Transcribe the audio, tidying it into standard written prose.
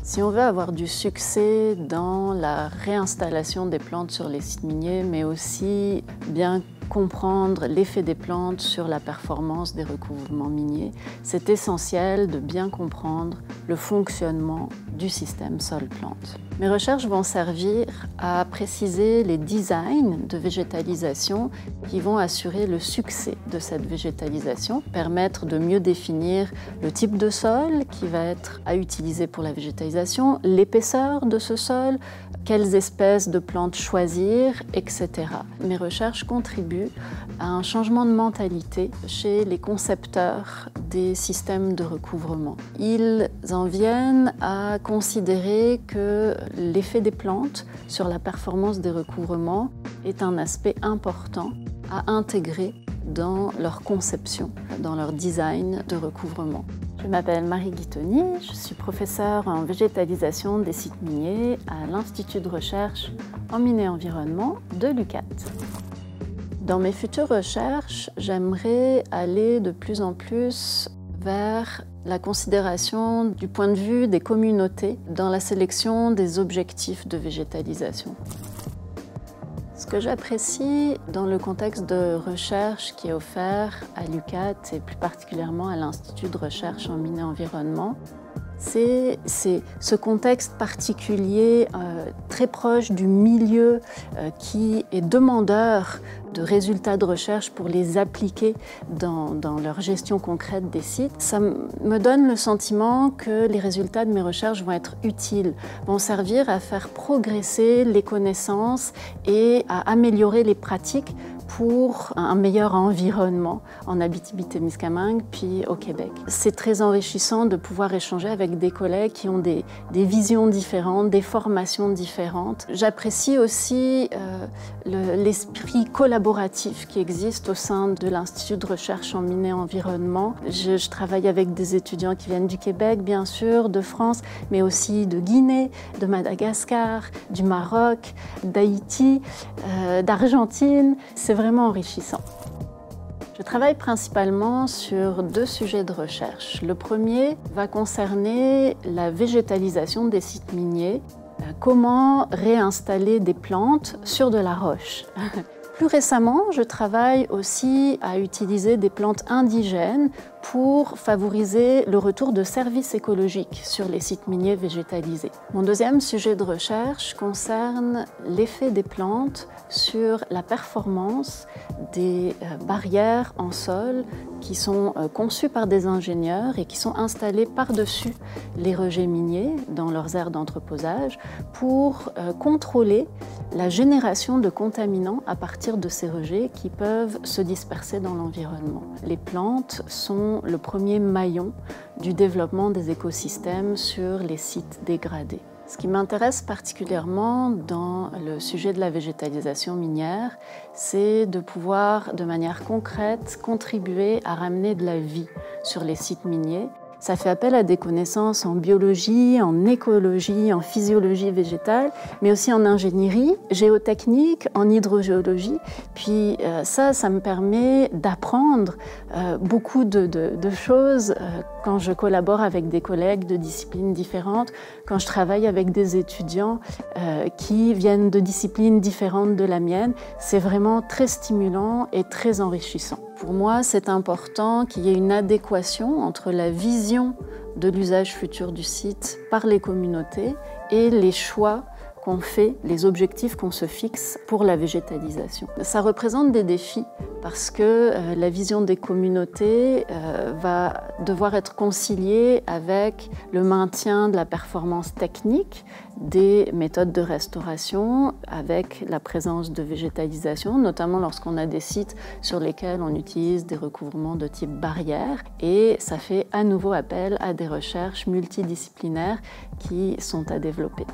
Si on veut avoir du succès dans la réinstallation des plantes sur les sites miniers, mais aussi bien comprendre l'effet des plantes sur la performance des recouvrements miniers, c'est essentiel de bien comprendre le fonctionnement du système sol-plante. Mes recherches vont servir à préciser les designs de végétalisation qui vont assurer le succès de cette végétalisation, permettre de mieux définir le type de sol qui va être à utiliser pour la végétalisation, l'épaisseur de ce sol, quelles espèces de plantes choisir, etc. Mes recherches contribuent à un changement de mentalité chez les concepteurs des systèmes de recouvrement. Ils en viennent à considérer que l'effet des plantes sur la performance des recouvrements est un aspect important à intégrer dans leur conception, dans leur design de recouvrement. Je m'appelle Marie Guitoni, je suis professeure en végétalisation des sites miniers à l'Institut de recherche en mines et environnement de l'UQAT. Dans mes futures recherches, j'aimerais aller de plus en plus vers la considération du point de vue des communautés dans la sélection des objectifs de végétalisation. Ce que j'apprécie dans le contexte de recherche qui est offert à l'UQAT et plus particulièrement à l'Institut de recherche en mines et environnement, c'est ce contexte particulier très proche du milieu qui est demandeur de résultats de recherche pour les appliquer dans leur gestion concrète des sites. Ça me donne le sentiment que les résultats de mes recherches vont être utiles, vont servir à faire progresser les connaissances et à améliorer les pratiques pour un meilleur environnement en Abitibi-Témiscamingue puis au Québec. C'est très enrichissant de pouvoir échanger avec des collègues qui ont des visions différentes, des formations différentes. J'apprécie aussi l'esprit collaboratif qui existe au sein de l'Institut de recherche en mines et environnement. Je travaille avec des étudiants qui viennent du Québec, bien sûr, de France, mais aussi de Guinée, de Madagascar, du Maroc, d'Haïti, d'Argentine. C'est vraiment enrichissant. Je travaille principalement sur 2 sujets de recherche. Le premier va concerner la végétalisation des sites miniers. Comment réinstaller des plantes sur de la roche. Plus récemment, je travaille aussi à utiliser des plantes indigènes pour favoriser le retour de services écologiques sur les sites miniers végétalisés. Mon deuxième sujet de recherche concerne l'effet des plantes sur la performance des barrières en sol qui sont conçues par des ingénieurs et qui sont installées par-dessus les rejets miniers dans leurs aires d'entreposage pour contrôler la génération de contaminants à partir de ces rejets qui peuvent se disperser dans l'environnement. Les plantes sont le premier maillon du développement des écosystèmes sur les sites dégradés. Ce qui m'intéresse particulièrement dans le sujet de la végétalisation minière, c'est de pouvoir, de manière concrète, contribuer à ramener de la vie sur les sites miniers. Ça fait appel à des connaissances en biologie, en écologie, en physiologie végétale, mais aussi en ingénierie, géotechnique, en hydrogéologie. Puis ça me permet d'apprendre beaucoup de choses quand je collabore avec des collègues de disciplines différentes, quand je travaille avec des étudiants qui viennent de disciplines différentes de la mienne. C'est vraiment très stimulant et très enrichissant. Pour moi, c'est important qu'il y ait une adéquation entre la vision de l'usage futur du site par les communautés et les choix qu'on fait, les objectifs qu'on se fixe pour la végétalisation. Ça représente des défis parce que la vision des communautés va devoir être conciliée avec le maintien de la performance technique des méthodes de restauration, avec la présence de végétalisation, notamment lorsqu'on a des sites sur lesquels on utilise des recouvrements de type barrière. Et ça fait à nouveau appel à des recherches multidisciplinaires qui sont à développer.